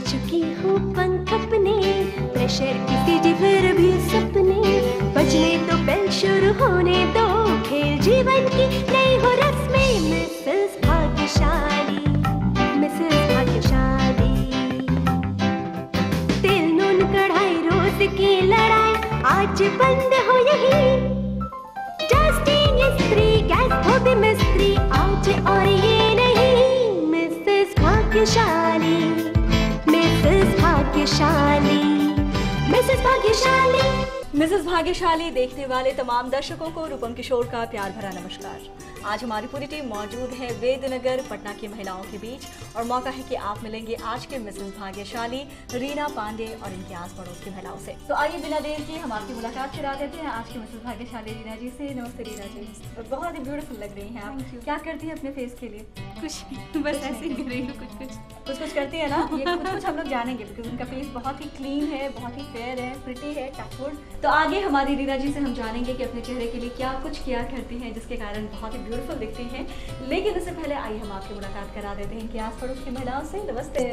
चुकी हूँ पंख अपने, प्रेशर की सीटी फिर भी सपने, बजने तो बेल शुरू होने दो, खेल जीवन की नई हो रस्में। मिसेस भाग्यशाली, मिसेस भाग्यशाली, तेल नून कढ़ाई रोज की लड़ाई आज बंद हो यही, डस्टिंग इस्त्री गैस धोबी मिस्त्री आज और ये नहीं। मिसेस भाग्यशाली, मिसेस भाग्यशाली, मिसेस भाग्यशाली। मिसेस भाग्यशाली देखने वाले तमाम दर्शकों को रूपम किशोर का प्यार भरा नमस्कार। आज हमारी पूरी टीम मौजूद है वेदनगर पटना की महिलाओं के बीच और मौका है कि आप मिलेंगे आज के मिसेस भाग्यशाली रीना पांडे और इनके आस पड़ोस की महिलाओं से। तो आइए बिना देर के हम आपकी मुलाकात करा देते हैं आज की मिसेस भाग्यशाली रीना जी से। नमस्ते रीना जी, बहुत ही ब्यूटीफुल लग रही हैं आप। क्या करती हैं अपने फेस के लिए? कुछ बस ऐसे ही कर रही हूँ, कुछ करती है ना। ये कुछ हम लोग जानेंगे बिकॉज उनका फेस बहुत ही क्लीन है, बहुत ही फेयर है, प्रिटी है, टचवुड। तो आगे हमारी रीना जी से हम जानेंगे कि अपने चेहरे के लिए क्या कुछ किया करती हैं जिसके कारण बहुत ही ब्यूटीफुल दिखती हैं। लेकिन उससे पहले आइए हम आपकी मुलाकात करा देते हैं कि आस पड़ोस की महिलाओं से। नमस्ते।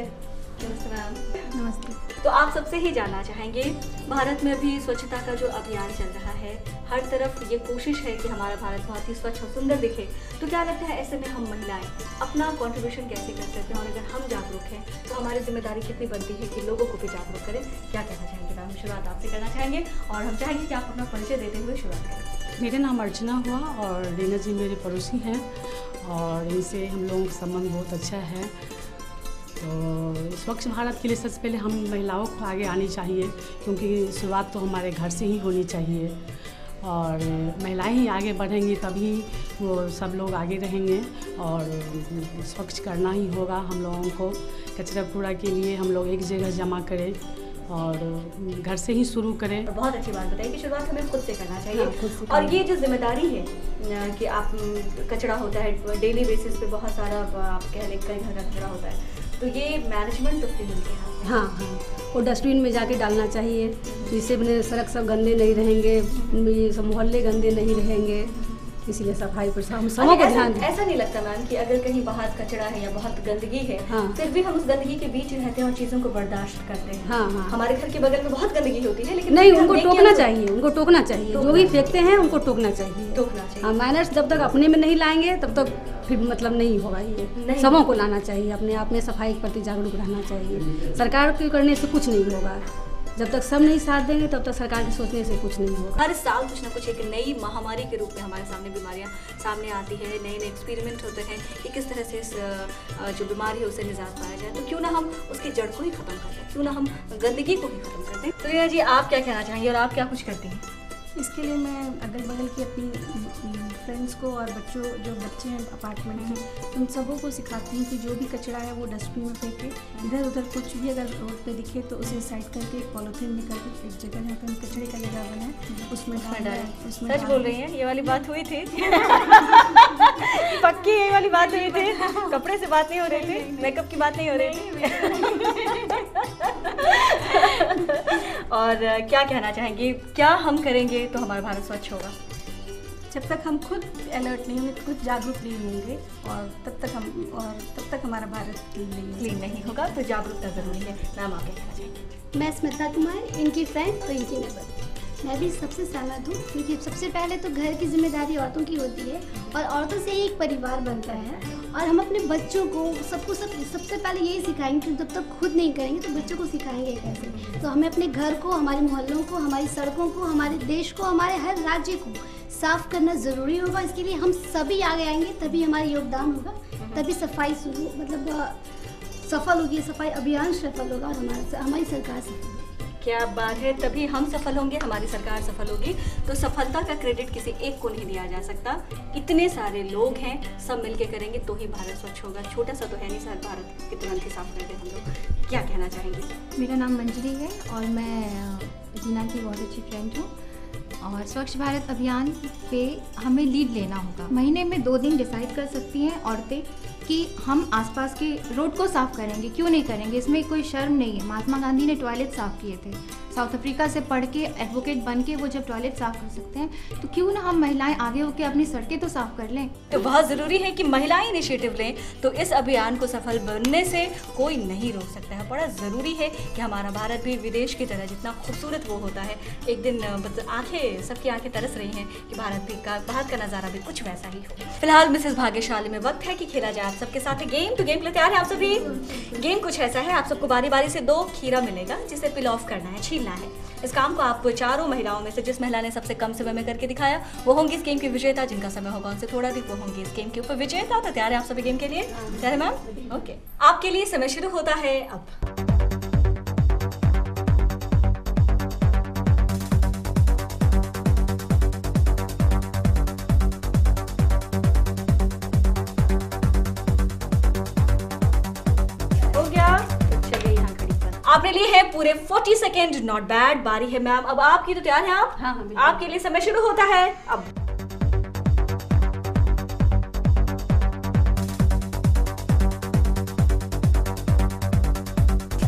नमस्ते मैम। नमस्ते। तो आप सबसे ही जानना चाहेंगे, भारत में भी स्वच्छता का जो अभियान चल रहा है, हर तरफ ये कोशिश है कि हमारा भारत बहुत ही स्वच्छ और सुंदर दिखे। तो क्या लगता है ऐसे में हम महिलाएं अपना कंट्रीब्यूशन कैसे कर सकते हैं और अगर हम जागरूक हैं तो हमारी जिम्मेदारी कितनी बनती है कि लोगों को भी जागरूक करें? क्या कहना चाहेंगे मैम? शुरुआत आपसे करना चाहेंगे और हम चाहेंगे कि आप अपना परिचय देते हुए शुरुआत करें। मेरा नाम अर्चना हुआ और रीना जी मेरे पड़ोसी हैं और इनसे हम लोगों का संबंध बहुत अच्छा है। तो स्वच्छ भारत के लिए सबसे पहले हम महिलाओं को आगे आनी चाहिए क्योंकि शुरुआत तो हमारे घर से ही होनी चाहिए और महिलाएं ही आगे बढ़ेंगी तभी वो सब लोग आगे रहेंगे और स्वच्छ करना ही होगा। हम लोगों को कचरा कूड़ा के लिए हम लोग एक जगह जमा करें और घर से ही शुरू करें। बहुत अच्छी बात बताई कि शुरुआत हमें खुद से करना चाहिए। हाँ, और ये जो जिम्मेदारी है कि आप कचरा होता है डेली बेसिस पे, बहुत सारा आप कह लें कई घर का कचरा होता है, तो ये मैनेजमेंट तो फिर मिलके हाथ में। हाँ, वो डस्टबिन में जाके डालना चाहिए जिससे अपने सड़क सब गंदे नहीं रहेंगे, ये सब मोहल्ले गंदे नहीं रहेंगे, इसीलिए सफाई पर हम सबों को ध्यान दें। ऐसा नहीं लगता मैम कि अगर कहीं बाहर कचरा है या बहुत गंदगी है, हाँ, फिर भी हम उस गंदगी के बीच रहते हैं और चीज़ों को बर्दाश्त करते हैं। हाँ, हाँ, हमारे घर के बगल में बहुत गंदगी होती है लेकिन नहीं, उनको टोकना चाहिए, उनको टोकना चाहिए, जो भी फेंकते हैं उनको टोकना चाहिए। हाँ, मैनर्स जब तक अपने में नहीं लाएंगे तब तक फिर मतलब नहीं होगा। ये सबों को लाना चाहिए, अपने आप में सफाई के प्रति जागरूक रहना चाहिए। सरकार के करने से कुछ नहीं होगा, जब तक सब नहीं साथ देंगे तब तक सरकार के सोचने से कुछ नहीं होगा। हर साल कुछ ना कुछ एक नई महामारी के रूप में हमारे सामने बीमारियां सामने आती है, नए नए एक्सपेरिमेंट होते हैं कि किस तरह से इस जो बीमारी है उससे निजात पाया जाए। तो क्यों ना हम उसकी जड़ को ही खत्म कर दें, क्यों ना हम गंदगी को ही खत्म कर दें। तो रीना जी, आप क्या कहना चाहेंगे और आप क्या कुछ करती हैं? इसके लिए मैं अगल बगल की अपनी फ्रेंड्स को और जो बच्चे हैं अपार्टमेंट में, उन सबों को सिखाती हूँ कि जो भी कचरा है वो डस्टबिन में फेंके। इधर उधर कुछ भी अगर रोड पे दिखे तो उसे साइड करके एक पॉलीथीन में करके एक जगह जहाँ पर कचरे का जगह बना है उसमें डालें। उसमें सच बोल रही हैं, ये वाली बात हुई थी पक्की ये वाली बात हुई थी, कपड़े से बात नहीं हो रही थी, मेकअप की बात नहीं हो रही थी। और क्या कहना चाहेंगे, क्या हम करेंगे तो हमारा भारत स्वच्छ होगा? जब तक हम खुद अलर्ट नहीं होंगे, खुद जागरूक नहीं होंगे और तब तक हमारा भारत क्लीन नहीं होगा। तो जागरूकता जरूरी है। मैम, आप क्या कहना चाहेंगे? मैं स्मिता कुमार, इनकी फ्रेंड तो इनकी नेबर। मैं भी सबसे सहमत हूँ क्योंकि सबसे पहले तो घर की जिम्मेदारी औरतों की होती है और औरतों से ही एक परिवार बनता है और हम अपने बच्चों को सबसे पहले यही सिखाएंगे कि जब तक खुद नहीं करेंगे तो बच्चों को सिखाएंगे कैसे। तो हमें अपने घर को, हमारे मोहल्लों को, हमारी सड़कों को, हमारे देश को, हमारे हर राज्य को साफ करना ज़रूरी होगा। इसके लिए हम सभी आगे आएंगे, तभी हमारा योगदान होगा, तभी सफाई सफल होगी, सफाई अभियान सफल होगा और हमारी सरकार सफल होगी। क्या बात है, तभी हम सफल होंगे, हमारी सरकार सफल होगी। तो सफलता का क्रेडिट किसी एक को नहीं दिया जा सकता, इतने सारे लोग हैं, सब मिलके करेंगे तो ही भारत स्वच्छ होगा। छोटा सा तो है नहीं सर, भारत के तुरंत ही साफ कर दे हम लोग। क्या कहना चाहेंगे? मेरा नाम मंजरी है और मैं रीना की बहुत अच्छी फ्रेंड हूँ और स्वच्छ भारत अभियान पे हमें लीड लेना होगा। महीने में 2 दिन डिसाइड कर सकती हैं औरतें कि हम आसपास के रोड को साफ़ करेंगे, क्यों नहीं करेंगे, इसमें कोई शर्म नहीं है। महात्मा गांधी ने टॉयलेट साफ़ किए थे, साउथ अफ्रीका से पढ़ के एडवोकेट बन के वो जब टॉयलेट साफ कर सकते हैं, तो क्यों ना हम महिलाएं आगे होकर अपनी सड़कें तो साफ कर लें। तो बहुत ज़रूरी है कि महिलाएं इनिशिएटिव लें, तो इस अभियान को सफल बनने से कोई नहीं रोक सकता है। बड़ा ज़रूरी है कि हमारा भारत भी विदेश की तरह जितना खूबसूरत वो होता है, एक दिन आंखें, सबकी आंखें तरस रही हैं कि भारत का नज़ारा भी कुछ वैसा ही हो। फिलहाल मिसेस भाग्यशाली में वक्त है कि खेला जाए आप सबके साथ गेम। तो गेम के लिए तैयार है आप सभी? गेम कुछ ऐसा है, आप सबको बारी बारी से 2 खीरा मिलेगा जिसे पिल ऑफ करना है, छीलना है। इस काम को आप चारों महिलाओं में से जिस महिला ने सबसे कम समय में करके दिखाया वो होंगी इस गेम की विजेता, जिनका समय होगा उनसे थोड़ा अधिक वो होंगी इस गेम के ऊपर विजेता। तो तैयार है आप सभी गेम के लिए? तैयार है मैम? ओके, आपके लिए समय शुरू होता है अब। आपने लिए है पूरे 40 सेकेंड, नॉट बैड। बारी है मैम अब आपकी, तो तैयार है आप? हाँ, आपके लिए समय शुरू होता है अब।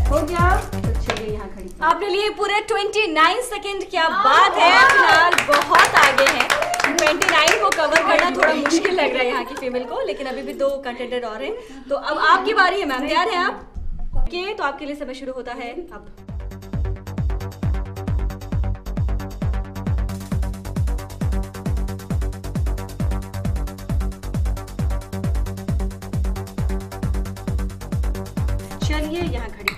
हो गया? तो चलिए यहाँ खड़ी। आपने लिए पूरे 29 सेकेंड, क्या बात है। फिलहाल बहुत आगे हैं, 29 को कवर करना थोड़ा मुश्किल लग रहा है यहाँ की फीमेल को, लेकिन अभी भी 2 कंटेंडर और हैं। तो अब आपकी बारी है मैम, तैयार है आप? ओके, तो आपके लिए समय शुरू होता है अब। चलिए यहाँ खड़ी।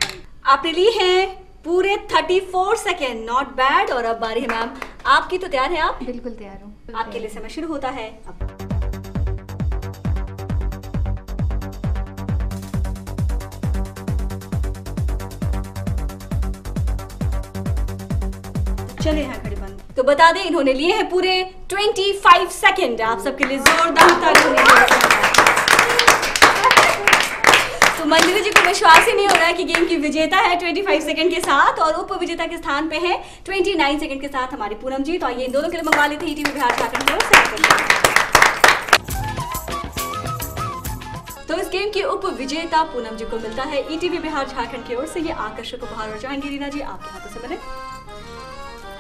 आपने ली है पूरे 34 सेकेंड, नॉट बैड। और अब बारी है मैम आपकी, तो तैयार है आप? बिल्कुल तैयार हूँ। आपके लिए समय शुरू होता है अब। चलिए यहाँ खड़ी बंद। तो बता दें इन्होंने लिए हैं पूरे 25 सेकेंड। आप सबके लिए जोरदार तालियां। तो मंजरी जी को विश्वास ही नहीं हो रहा है कि गेम की विजेता है 25 सेकंड के साथ, और उप विजेता के स्थान पे है 29 सेकंड के साथ हमारी पूनम जी। तो आइए इन दोनों के लिए मंगवा लेते हैं ईटीवी बिहार झारखंड की ओर से। तो इस गेम की उप विजेता पूनम जी को मिलता है ईटीवी बिहार झारखंड की ओर से ये आकर्षक उपहार। और चाहेंगे रीना जी आपके हाथों से बने।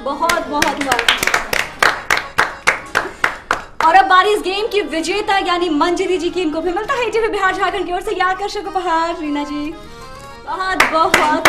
बहुत बहुत और अब बारी इस गेम की विजेता यानी मंजरी जी की, इनको भी मिलता है ईटीवी बिहार झारखंड की ओर से ये आकर्षक उपहार। रीना जी बहुत बहुत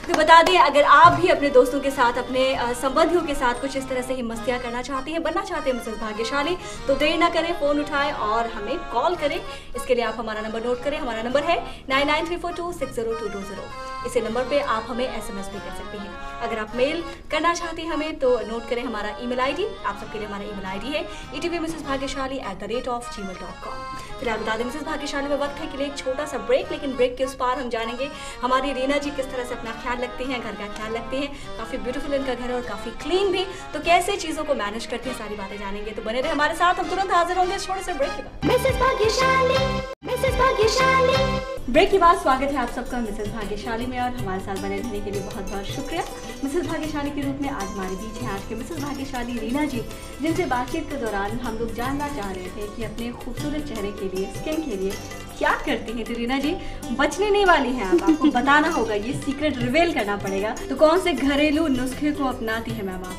तो बता दें अगर आप भी अपने दोस्तों के साथ, अपने संबंधियों के साथ कुछ इस तरह से ही मस्तियाँ करना चाहती हैं, बनना चाहते हैं मिसेस भाग्यशाली, तो देर ना करें, फ़ोन उठाएं और हमें कॉल करें। इसके लिए आप हमारा नंबर नोट करें। हमारा नंबर है 9934260220। इसी नंबर पे आप हमें SMS भी कर सकती हैं। अगर आप मेल करना चाहती हैं हमें तो नोट करें हमारा ईमेल आईडी। आप सबके लिए हमारा ईमेल आईडी है etvmrsbhagyashali@gmail.com। फिलहाल बता दें मिसेस भाग्यशाली में वक्त है कि एक छोटा सा ब्रेक, लेकिन ब्रेक के उस पार हम जानेंगे हमारी रीना जी किस तरह से अपना ख्याल रखती हैं, घर का ख्याल रखती हैं। काफ़ी ब्यूटीफुल इनका घर है और काफ़ी क्लीन भी, तो कैसे चीज़ों को मैनेज करती हैं सारी बातें जानेंगे। तो बने रहे हमारे साथ, हम तुरंत हाजिर होंगे इस छोटे से ब्रेक के बाद। मिसेस भाग्यशाली, मिसेस भाग्यशाली। ब्रेक के बाद स्वागत है आप सबका मिसेस भाग्यशाली में, और हमारे साथ बने रहने के लिए बहुत बहुत शुक्रिया। मिसेस भाग्यशाली के रूप में आज हमारे बीच हैं आज के मिसेस भाग्यशाली रीना जी, जिनसे बातचीत के दौरान हम लोग जानना चाह रहे थे कि अपने खूबसूरत चेहरे के लिए, स्किन के लिए क्या करती हैं। तो रीना जी बचने नहीं वाली हैं आप, आपको बताना होगा, ये सीक्रेट रिवील करना पड़ेगा। तो कौन से घरेलू नुस्खे को अपनाती है मैम आप?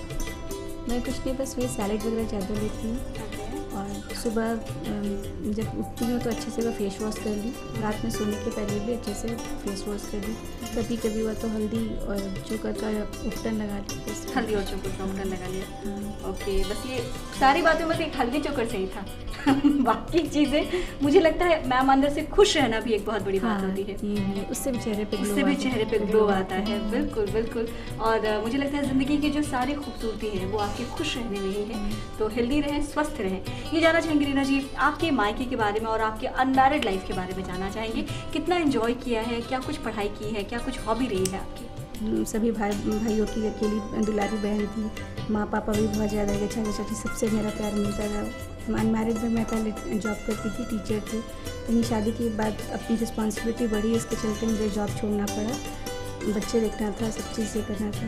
मैं कुछ नहीं, बस वही सैलेड वगैरह ज़्यादा लेती हूँ, और सुबह जब उठती हूँ तो अच्छे से मैं फेस वॉश कर ली, रात में सोने के पहले भी अच्छे से फेस वॉश कर ली। कभी कभी हुआ तो हल्दी और चोकर का उपटन लगा ली। हल्दी और चोकर का उपटन लगा लिया। ओके, बस ये सारी बातें बस एक हल्दी चोकर से ही था। बाकी चीज़ें मुझे लगता है मैम अंदर से खुश रहना भी एक बहुत बड़ी बात होती है। उससे भी चेहरे पे ग्लो आता है। बिल्कुल बिल्कुल। और मुझे लगता है ज़िंदगी की जो सारी खूबसूरती है वो आपके खुश रहने में ही है। तो हेल्दी रहें, स्वस्थ रहें। ये जानना चाहेंगे रीना जी आपके मायके के बारे में और आपके अनमैरिड लाइफ के बारे में जानना चाहेंगे। कितना एंजॉय किया है, क्या कुछ पढ़ाई की है, क्या कुछ हॉबी रही है आपकी? सभी भाइयों की अकेली दुलारी बहन थी, माँ पापा भी बहुत ज़्यादा चाचा चाची सबसे मेरा प्यार मिलता था। अनमैरिड में मैं पहले जॉब करती थी, टीचर थी, लेकिन शादी के बाद अपनी रिस्पॉन्सिबिलिटी बढ़ी, इसके चलते मुझे जॉब छोड़ना पड़ा। बच्चे देखना था, सब चीज़ें करना था,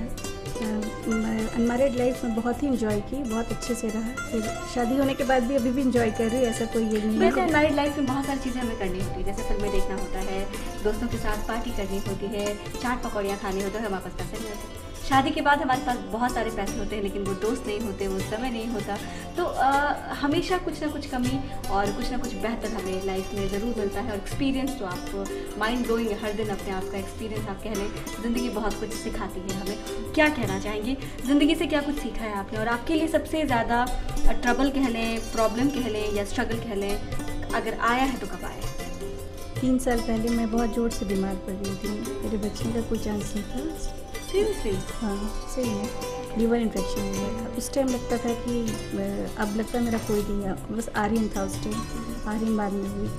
अनमैरिड लाइफ में बहुत ही इंजॉय की, बहुत अच्छे से रहा। फिर शादी होने के बाद भी अभी भी इंजॉय कर रही है, ऐसा कोई ये नहीं वैसे है। अनमैरिड लाइफ में बहुत सारी चीज़ें हमें करनी होती है, जैसे फिल्में देखना होता है, दोस्तों के साथ पार्टी करनी होती है, चाट पकौड़ियाँ खानी होती है, हमारे पास पैसे नहीं होते। शादी के बाद हमारे पास बहुत सारे पैसे होते हैं लेकिन वो दोस्त नहीं होते, वो समय नहीं होता। तो हमेशा कुछ ना कुछ कमी और कुछ ना कुछ बेहतर हमें लाइफ में ज़रूर मिलता है। और एक्सपीरियंस तो आप माइंड ब्लोइंग हर दिन अपने आप का एक्सपीरियंस आप कह लें, ज़िंदगी बहुत कुछ सिखाती है हमें। क्या कहना चाहेंगी, ज़िंदगी से क्या कुछ सीखा है आपने, और आपके लिए सबसे ज़्यादा ट्रबल कह लें, प्रॉब्लम कह लें या स्ट्रगल कह लें, अगर आया है तो कब आया? 3 साल पहले मैं बहुत जोर से बीमार पड़ गई थी, मेरे बचने का कोई चांस नहीं था। सीरियसली? हाँ सही है, लीवर इन्फेक्शन हो गया था। उस टाइम लगता था कि अब लगता मेरा कोई नहीं है, बस आर्यन था उस टाइम। आर्यन बाद में हुई,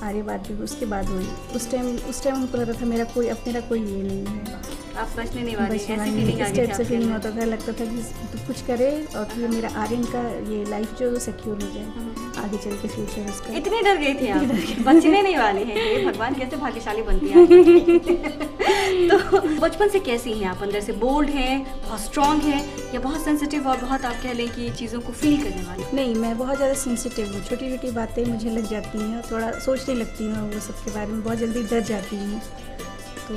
आर्य बाद भी उसके बाद हुई। उस टाइम हमको लगता था मेरा कोई ये नहीं है, आप बचने नहीं वाले, ऐसी फीलिंग आ इस गई टाइप थी से आपके फीलिंग अंदर? होता था, लगता था कि तो कुछ करे और फिर मेरा आर्यन का ये लाइफ जो सिक्योर हो जाए आगे चल के फ्यूचर उसका। इतनी डर गई थी आप, बचने नहीं वाले हैं। ये भगवान कैसे भाग्यशाली बनती है। तो बचपन से कैसी हैं आप, अंदर से बोल्ड हैं, बहुत स्ट्रॉन्ग हैं, या बहुत सेंसिटिव और बहुत आप कह लें कि चीज़ों को फील करने वाली? नहीं, मैं बहुत ज़्यादा सेंसिटिव हूँ, छोटी छोटी बातें मुझे लग जाती हैं, थोड़ा सोचने लगती हूँ वो सब के बारे में, बहुत जल्दी डर जाती हूँ। तो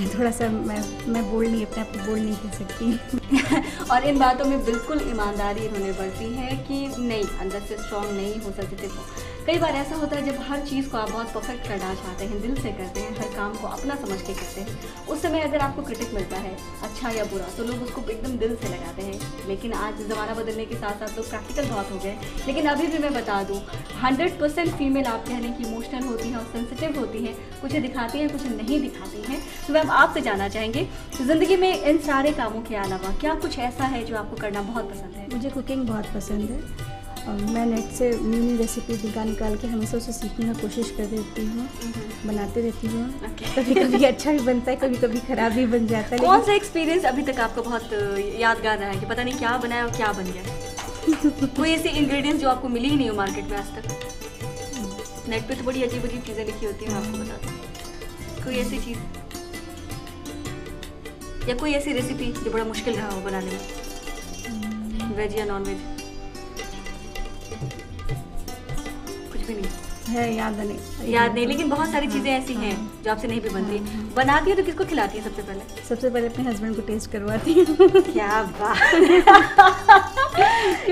थोड़ा सा मैं बोल नहीं, अपने आप को बोल नहीं कह सकती। और इन बातों में बिल्कुल ईमानदारी इन्होंने बरती है कि नहीं, अंदर से स्ट्रॉन्ग नहीं हो सकते थे। कई बार ऐसा होता है जब हर चीज़ को आप बहुत परफेक्ट करना चाहते हैं, दिल से करते हैं, हर काम को अपना समझ के करते हैं, उस समय अगर आपको क्रिटिक मिलता है अच्छा या बुरा तो लोग उसको एकदम दिल से लगाते हैं। लेकिन आज ज़माना बदलने के साथ साथ लोग प्रैक्टिकल बहुत हो गए। लेकिन अभी भी मैं बता दूँ 100% फीमेल आप कह लें कि इमोशनल होती हैं और सेंसिटिव होती हैं, कुछ दिखाती हैं कुछ नहीं दिखाती हैं। तो मैम आपसे जानना चाहेंगे, ज़िंदगी में इन सारे कामों के अलावा क्या कुछ ऐसा है जो आपको करना बहुत पसंद है? मुझे कुकिंग बहुत पसंद है और मैं नेट से न्यू रेसिपी निकाल के हमेशा उसे सीखने की कोशिश कर देती हूँ, बनाते रहती हूँ। कभी कभी अच्छा भी बनता है, कभी कभी ख़राब भी बन जाता है। कौन सा एक्सपीरियंस अभी तक आपका बहुत यादगार रहा है कि पता नहीं क्या बनाया और क्या बन गया? कोई ऐसे इंग्रेडिएंट्स जो आपको मिली ही नहीं हो मार्केट में आज तक? नेट पे तो बड़ी अजीब अजीब चीज़ें लिखी होती हैं, आपको बता दूँ। कोई ऐसी चीज़ या कोई ऐसी रेसिपी जो बड़ा मुश्किल रहा हो बनाने में, वेज या नॉन वेज? कुछ भी नहीं है, याद नहीं, लेकिन बहुत सारी चीज़ें ऐसी हैं जो आपसे नहीं भी बनती। बनाती है तो किसको खिलाती है सबसे पहले? सबसे पहले अपने हस्बैंड को टेस्ट करवाती हूँ। क्या बात।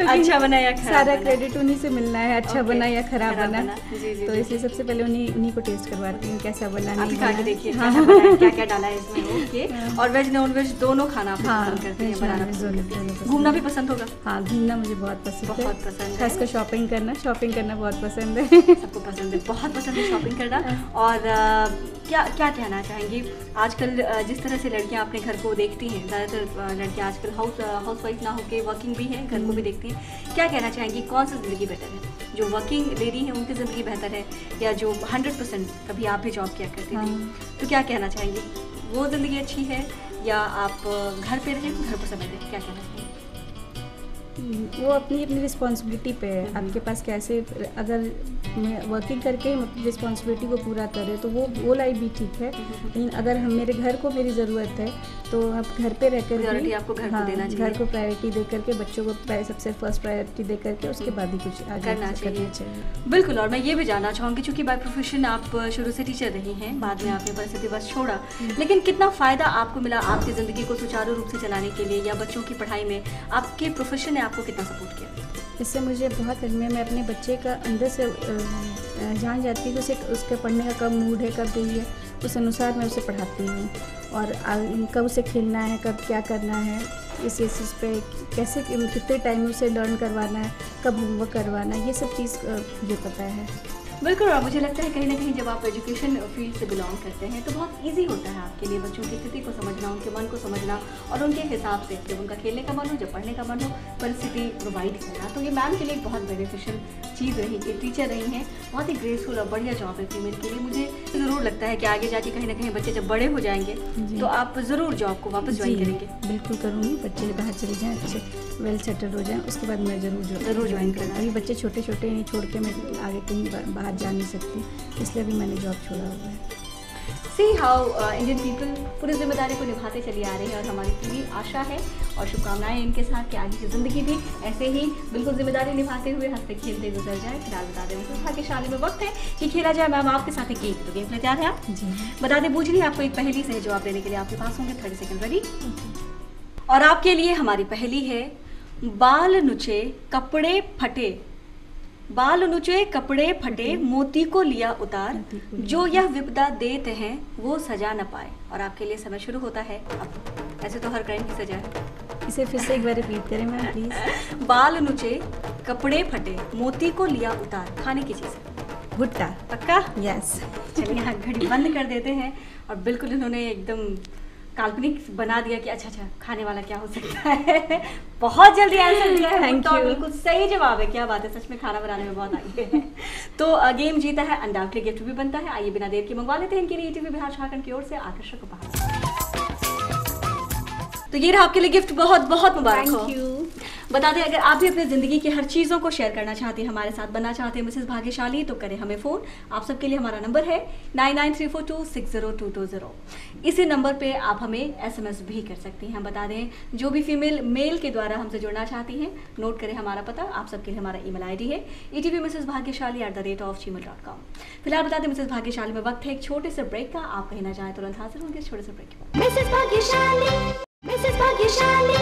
अच्छा बना या खराब सारा बना? क्रेडिट उन्हीं से मिलना है, अच्छा बना या खराब बना। जी जी तो इसलिए सबसे पहले उन्हीं को टेस्ट करवाती हूँ, कैसा बना आप नहीं खा के बना। देखिए क्या क्या डाला है इसमें। ओके, और वेज नॉन वेज दोनों खाना आप हाँ, पसंद करते हैं, वेज बनाना नॉन वेज पसंद दोनों करते हैं? पसंद घूमना है। भी पसंद होगा? हाँ, घूमना मुझे बहुत पसंद है, बहुत पसंद है। खासकर शॉपिंग करना बहुत पसंद है। सबको पसंद है, बहुत पसंद है शॉपिंग करना। और क्या कहना चाहेंगी आजकल जिस तरह से लड़कियां अपने घर को देखती हैं, ज़्यादातर लड़कियां आजकल हाउस वाइफ ना होकर वर्किंग भी हैं, घर को भी देखती हैं, क्या कहना चाहेंगी कौन सी ज़िंदगी बेटर है? जो वर्किंग लेडी है उनकी ज़िंदगी बेहतर है या जो 100% कभी आप भी जॉब किया करती थी, तो क्या कहना चाहेंगी? वो ज़िंदगी अच्छी है या आप घर पे रहें, घर पर समय दें? क्या कहना चाहेंगी? वो अपनी रिस्पॉन्सिबिलिटी पे है, आपके पास कैसे, अगर मैं वर्किंग करके हम अपनी रिस्पॉन्सिबिलिटी को पूरा करें तो वो लाइफ भी ठीक है। लेकिन अगर हम मेरे घर को मेरी ज़रूरत है तो आप घर पे रह कर प्रायोरिटी आपको घर को देना चाहिए। घर को प्रायोरिटी दे करके, बच्चों को सबसे फर्स्ट प्रायोरिटी दे करके उसके बाद ही कुछ आगे करना चाहिए। बिल्कुल। और मैं ये भी जानना चाहूँगी, चूँकि बाय प्रोफेशन आप शुरू से टीचर रही हैं, बाद में आपने परिस्थितिवश छोड़ा, लेकिन कितना फ़ायदा आपको मिला आपकी ज़िंदगी को सुचारू रूप से चलाने के लिए या बच्चों की पढ़ाई में आपके प्रोफेशन ने आपको कितना सपोर्ट किया? इससे मुझे बहुत मैं अपने बच्चे का अंदर से जान जाती हूँ, उसे उसके पढ़ने का कब मूड है, कब नहीं है, उस अनुसार मैं उसे पढ़ाती हूँ। और कब उसे खेलना है, कब क्या करना है, इस चीज़ पे कैसे कितने टाइम उसे लर्न करवाना है, कब होमवर्क करवाना है, ये सब चीज़ मुझे पता है। बिल्कुल। और मुझे लगता है कहीं ना कहीं जब आप एजुकेशन फील्ड से बिलोंग करते हैं तो बहुत इजी होता है आपके लिए बच्चों की स्थिति को समझना, उनके मन को समझना और उनके हिसाब से जब उनका खेलने का मन हो, जब पढ़ने का मन हो, परिस्थिति प्रोवाइड करना। तो ये मैम के लिए एक बहुत बेनिफिशियल चीज़ रही कि टीचर रही हैं, बहुत ही ग्रेसफुल और बढ़िया जॉब है फीमेल के लिए। मुझे ज़रूर लगता है कि आगे जाके कहीं ना कहीं बच्चे जब बड़े हो जाएंगे तो आप ज़रूर जॉब को वापस ज्वाइन करेंगे। बिल्कुल करूँगी, बच्चे बाहर चले जाएँ, अच्छे वेल सेटल हो जाएँ, उसके बाद मैं ज़रूर ज्वाइन करना। अभी बच्चे छोटे नहीं, छोड़ के मैं आगे कहीं बाहर जा नहीं सकती, इसलिए अभी मैंने जॉब छोड़ा हुआ है। सी हाउ इंडियन पीपल पूरी जिम्मेदारी को निभाते चली आ रही है और हमारी पूरी आशा है और शुभकामनाएं इनके साथ कि आगे की ज़िंदगी भी ऐसे ही बिल्कुल जिम्मेदारी निभाते हुए हंसते खेलते गुजर जाए। फिलहाल बता दें मिसेस भाग्यशाली में वक्त है कि खेला जाए मैम आपके साथ एक गेम। तो गेम के लिए तैयार है आप? जी। बता दें बूझ रही आपको एक पहेली से जवाब देने के लिए आपके पास होंगे 30 सेकंड रेडी। और आपके लिए हमारी पहेली है, बाल नुचे कपड़े फटे, बाल नुचे कपड़े फटे, मोती को लिया उतार, जो यह विपदा देते हैं वो सजा न पाए। और आपके लिए समय शुरू होता है अब। ऐसे तो हर क्राइम की सजा है। इसे फिर से एक बार रिपीट करें मैम प्लीज। बाल नुचे कपड़े फटे, मोती को लिया उतार, खाने की चीज़ है। भुट्टा। पक्का? यस। चलिए यहाँ घड़ी बंद कर देते हैं और बिल्कुल इन्होंने एकदम काल्पनिक बना दिया कि अच्छा खाने वाला क्या हो सकता है। बहुत जल्दी आंसर दिया है। Thank you. बिल्कुल सही जवाब है। क्या बात है, सच में खाना बनाने में बहुत आगे है। तो गेम जीता है, अनडाउटली गिफ्ट भी बनता है। आइए बिना देर के मंगवा लेते हैं इनके लिए ईटीवी बिहार झारखंड की ओर से आकर्षक उपहार। तो ये रहा आपके लिए गिफ्ट, बहुत बहुत मुबारक हो। Thank you. बता दें अगर आप भी अपनी ज़िंदगी की हर चीज़ों को शेयर करना चाहते हैं, हमारे साथ बनना चाहते हैं मिसेस भाग्यशाली, तो करें हमें फ़ोन। आप सबके लिए हमारा नंबर है 9934260220। इसी नंबर पे आप हमें SMS भी कर सकती हैं। हम बता दें जो भी फीमेल मेल के द्वारा हमसे जुड़ना चाहती हैं, नोट करें हमारा पता। आप सबके लिए हमारा email ID है etvmrsbhagyashali@theratefgmail.com। फिलहाल बता दें मिसेस भाग्यशाली में वक्त है एक छोटे से ब्रेक का। आप कहीं ना जाएं, तुरंत हाजिर होंगे छोटे से ब्रेक के बाद। मिसेस भाग्यशाली, मिसेस भाग्यशाली।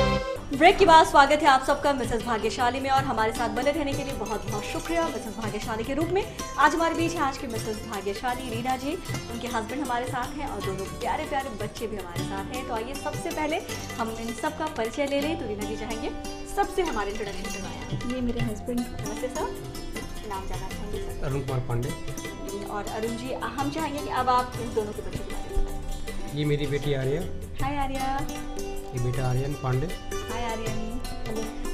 ब्रेक के बाद स्वागत है आप सबका मिसेस भाग्यशाली में और हमारे साथ बने रहने के लिए बहुत बहुत शुक्रिया मिसेस भाग्यशाली के रूप में। आज हमारे बीच है आज की मिसेस भाग्यशाली रीना जी, उनके हस्बैंड हमारे साथ हैं और दोनों प्यारे प्यारे बच्चे भी हमारे साथ हैं। तो आइए सबसे पहले हम इन सबका परिचय ले लें। तो रीना जी चाहेंगे सबसे हमारे इंट्रोडक्शन करवाया। ये मेरे हस्बैंड। नमस्ते सर, नाम जानना चाहेंगे सर? अरुण कुमार पांडे। और अरुण जी हम चाहेंगे कि अब आप इन दोनों के बच्चों के बारे में बताएं। ये मेरी बेटी आर्या, हाय आर्या। ये बेटा आर्यन पांडे। हाय आर्यन।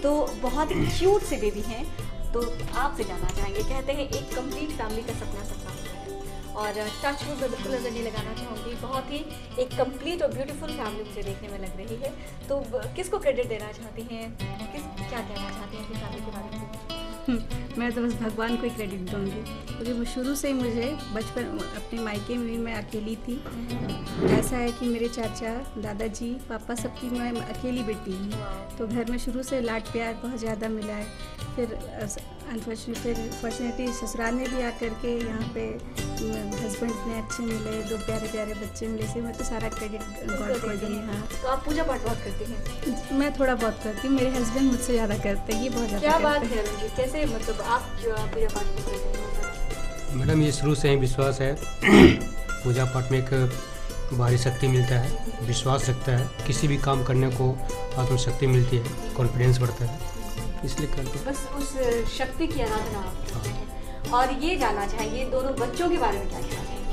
तो बहुत ही क्यूट से बेबी हैं। तो आपसे जानना चाहेंगे, कहते हैं एक कंप्लीट फैमिली का सपना होता है और टच वुड मैं बिल्कुल नजर नहीं लगाना चाहूँगी, बहुत ही एक कंप्लीट और ब्यूटीफुल फैमिली मुझे देखने में लग रही है। तो किसको क्रेडिट देना चाहती हैं, क्या कहना चाहती हैं अपनी फैमिली के बारे में? मैं तो बस भगवान को ही क्रेडिट दूंगी, क्योंकि वो शुरू से ही मुझे बचपन अपने मायके में भी मैं अकेली थी। ऐसा है कि मेरे चाचा, दादाजी, पापा सबकी मैं अकेली बेटी हूँ, तो घर में शुरू से लाड प्यार बहुत ज़्यादा मिला है। फिर फॉर्चुनेटली ससुराल में भी आकर के यहाँ पे हस्बैंड ने अच्छे मिले, दो प्यारे प्यारे बच्चे मिले, से मैं तो सारा क्रेडिट गॉड को दूँगी। हाँ, तो आप पूजा पाठ बहुत करती हैं? मैं थोड़ा बहुत करती हूँ, मेरे हस्बैंड मुझसे ज़्यादा करते हैं, ये बहुत ज़्यादा। क्या बात है अरुण जी, कैसे मतलब आप पूजा पाठ करते हैं? मैडम ये शुरू से ही विश्वास है। पूजा पाठ में एक भारी शक्ति मिलता है, विश्वास रखता है, किसी भी काम करने को आत्मशक्ति मिलती है, कॉन्फिडेंस बढ़ता है, इसलिए करते हैं। बस उस शक्ति की आराधना आप करते हैं। और ये जानना चाहेंगे दोनों बच्चों के बारे में क्या कहना चाहेंगे?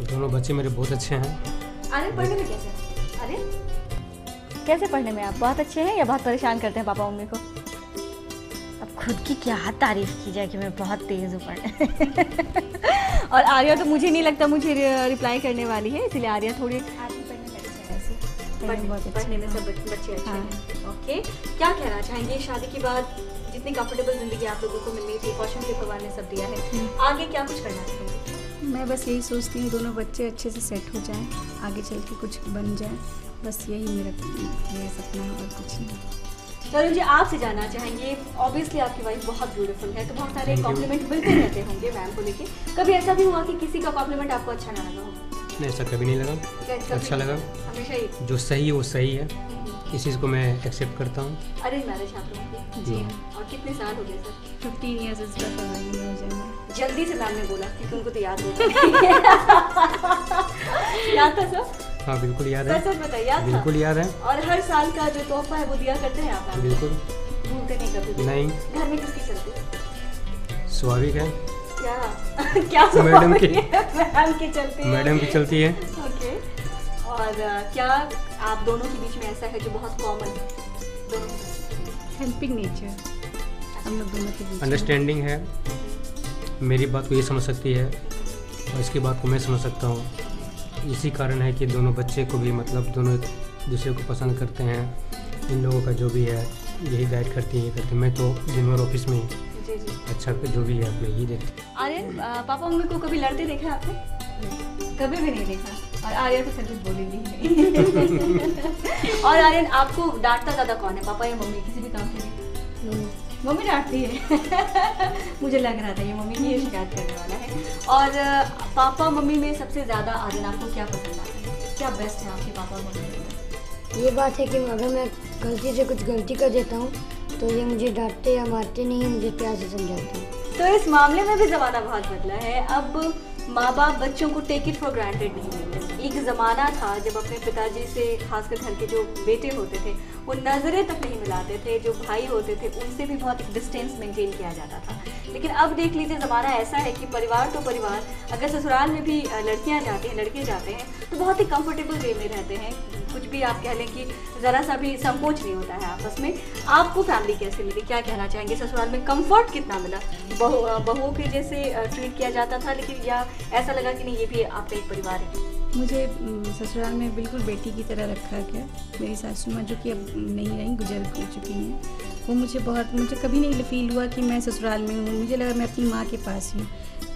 दोनों बच्चे मेरे बहुत अच्छे हैं। अरे पढ़ने में कैसे? अरे कैसे पढ़ने में आप बहुत अच्छे हैं या बहुत परेशान करते हैं पापा मम्मी को? अब खुद की क्या तारीफ की जाए कि मैं बहुत तेज़ हूँ पढ़ने। और आर्या तो मुझे नहीं लगता मुझे रिप्लाई करने वाली है, इसलिए आर्या थोड़ी पढ़ने में सब बच्चे अच्छे हैं। ओके, क्या कहना चाहेंगे शादी के बाद जितनी कंफर्टेबल जिंदगी आप लोगों को मिलनी थी, फॉर्चुनेटली भगवान ने सब दिया है, आगे क्या कुछ करना चाहेंगे? मैं बस यही सोचती हूँ दोनों बच्चे अच्छे से सेट हो जाएं, आगे चल के कुछ बन जाए, बस यही मेरा सपना है और कुछ नहीं। अरुण जी आपसे जानना चाहेंगे, ऑब्वियसली आपकी वाइफ बहुत ब्यूटीफुल है, तो बहुत सारे कॉम्प्लीमेंट मिलते रहते होंगे मैम को लेके, कभी ऐसा भी हुआ कि किसी का कॉम्प्लीमेंट आपको अच्छा ना लगा हो? नहीं, ऐसा कभी नहीं लगा, अच्छा लगा। हमेशा ही जो सही है वो सही है, इस चीज़ को मैं एक्सेप्ट करता हूँ। अरेंज मैरिज आप लोगों की? जी। और कितने साल हो गए सर? 15 ईयर्स इस बार हो जाएंगे। जल्दी से मैम ने बोला क्योंकि उनको तो याद होगा। याद था सर? हाँ बिल्कुल याद है। सच बताइए, याद था? बिल्कुल याद है। और हर साल का जो तोहफा है वो दिया करते हैं आप? बिल्कुल। भूलते नहीं कभी? नहीं। घर में किसकी चलती है? स्वाभाविक है। क्या क्या मैडम की। मैम की चलती है। मैडम की चलती है। ओके। और क्या आप दोनों के बीच में ऐसा है जो बहुत कॉमन है? हेल्पिंग नेचर हम लोग दोनों के बीच। अंडरस्टैंडिंग है, मेरी बात को ये समझ सकती है और इसकी बात को मैं समझ सकता हूँ। इसी कारण है कि दोनों बच्चे को भी मतलब दोनों एक दूसरे को पसंद करते हैं। इन लोगों का जो भी है यही गाइड करती है, करते। मैं तो दिन भर ऑफिस में ही जी जी। अच्छा जो भी है मैं यही देखती। अरे पापा मम्मी को कभी लड़ते देखा आपने? कभी भी नहीं देखा। और आर्यन तो फिर कुछ बोलेंगी ही नहीं। और आर्यन, आपको डांटता ज्यादा कौन है, पापा या मम्मी, किसी भी काम के लिए? मम्मी डांटती है। मुझे लग रहा था ये मम्मी की शिकायत करने वाला है। और पापा मम्मी में सबसे ज्यादा आर्यन आपको क्या पसंद आता है, क्या बेस्ट है आपके पापा और मम्मी में? ये बात है कि अगर मैं गलती से कुछ गलती कर देता हूँ तो ये मुझे डांटते या मारते नहीं है, मुझे प्यार से समझाते हैं। तो इस मामले में भी ज़माना बहुत बदला है। अब माँ बाप बच्चों को टेक इट फॉर ग्रांटेड नहीं लेते। एक ज़माना था जब अपने पिताजी से, खासकर घर के जो बेटे होते थे, वो नज़रें तक नहीं मिलाते थे, जो भाई होते थे उनसे भी बहुत एक डिस्टेंस मेंटेन किया जाता था। लेकिन अब देख लीजिए, ज़माना ऐसा है कि परिवार तो परिवार, अगर ससुराल में भी लड़कियाँ जाती हैं, लड़के जाते हैं, तो बहुत ही कंफर्टेबल वे में रहते हैं। कुछ भी आप कह लें कि ज़रा सा भी संकोच नहीं होता है आपस में। आपको फैमिली कैसे मिली, क्या कहना चाहेंगे? ससुराल में कंफर्ट कितना मिला? बहुओं के जैसे ट्रीट किया जाता था, लेकिन या ऐसा लगा कि नहीं ये भी आपका एक परिवार है? मुझे ससुराल में बिल्कुल बेटी की तरह रखा गया। मेरी सासू माँ, जो कि अब नहीं रही, गुजर चुकी हैं, वो मुझे कभी नहीं फील हुआ कि मैं ससुराल में हूँ। मुझे लगा मैं अपनी माँ के पास ही हूँ।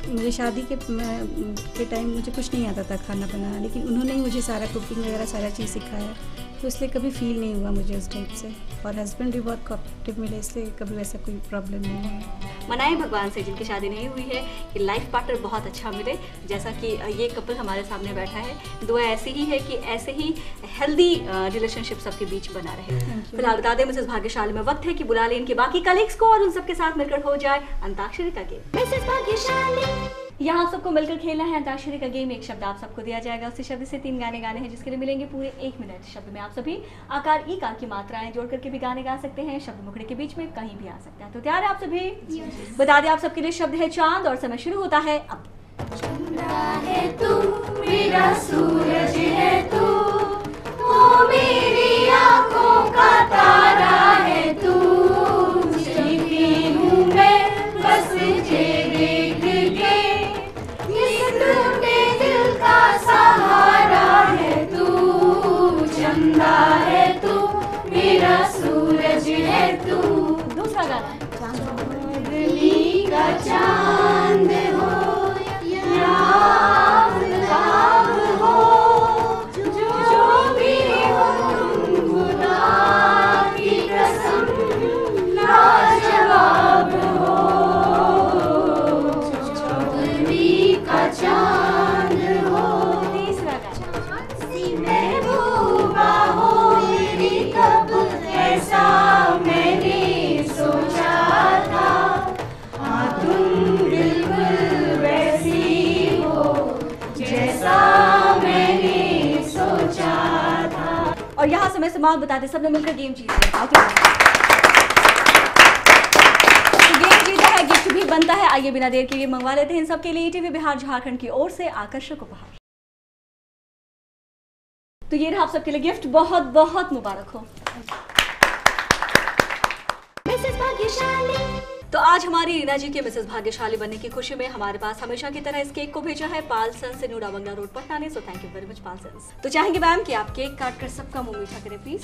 मुझे शादी के टाइम मुझे कुछ नहीं आता था खाना बनाना, लेकिन उन्होंने ही मुझे सारा कुकिंग वगैरह सारा चीज़ सिखाया, तो इसलिए कभी फील नहीं हुआ मुझे उस टाइप से। और हस्बैंड भी बहुत कोऑपरेटिव मिले, इसलिए कभी वैसा कोई प्रॉब्लम नहीं हुआ। मनाएं भगवान से, जिनकी शादी नहीं हुई है, कि लाइफ पार्टनर बहुत अच्छा मिले, जैसा कि ये कपल हमारे सामने बैठा है। दुआ ऐसी ही है कि ऐसे ही हेल्दी रिलेशनशिप सबके बीच बना रहे। फिलहाल बता दें मिसेस भाग्यशाली में वक्त है कि बुला लें इनके बाकी कलीग्स को और उन सबके साथ मिलकर हो जाए अंताक्षरी का गेम। मिसेस भाग्यशाली, यहाँ आप सबको मिलकर खेलना है अंताक्षरी का गेम। एक शब्द आप सबको दिया जाएगा, उसी शब्द से 3 गाने गाने हैं, जिसके लिए मिलेंगे पूरे 1 मिनट। शब्द में आप सभी आकार ई कार की मात्राएं जोड़ करके भी गाने गा सकते हैं। शब्द मुखड़े के बीच में कहीं भी आ सकता है। तो तैयार है आप सभी? बता दें आप सबके लिए शब्द है चांद, और समय शुरू होता है अब। है तू, मेरा सूरज है तू, ओ मेरी आँखों का तारा है तू, जीती हूँ मैं बस जे देख के, इस टूटे दिल का सहारा है तू, चंदा है तू, मेरा सूरज है तू। दूसरा गाना चांदनी का चांद हो या आफताब हो, जो भी हो तुम खुदा की कसम लाजवाब हो, चांदनी का चांद हो। तीसरा गाना महबूबा हो मेरी, तब ऐसा मैंने सोचा था, हाँ तुम बिल्कुल वैसी हो जैसा मैंने सोचा था। और यहाँ समय समाप्त। बता दें सबने मिलकर गेम जीत लिया। गेम जीता है, गिफ्ट भी बनता है। आइए बिना देर के लिए मंगवा लेते हैं इन सबके लिए ईटीवी बिहार झारखंड की ओर से आकर्षक उपहार। तो ये रहा आप सबके लिए गिफ्ट, बहुत बहुत मुबारक हो। मिसेस भाग्यशाली, तो आज हमारी रीना जी के मिसेस भाग्यशाली बनने की खुशी में हमारे पास हमेशा की तरह इस केक को भेजा है पालसन से, नूडा बंगला रोड, पटना ने। So thank you very much Paulson. तो चाहेंगे मैम कि आप केक काट कर सबका मुंह मीठा करें प्लीज।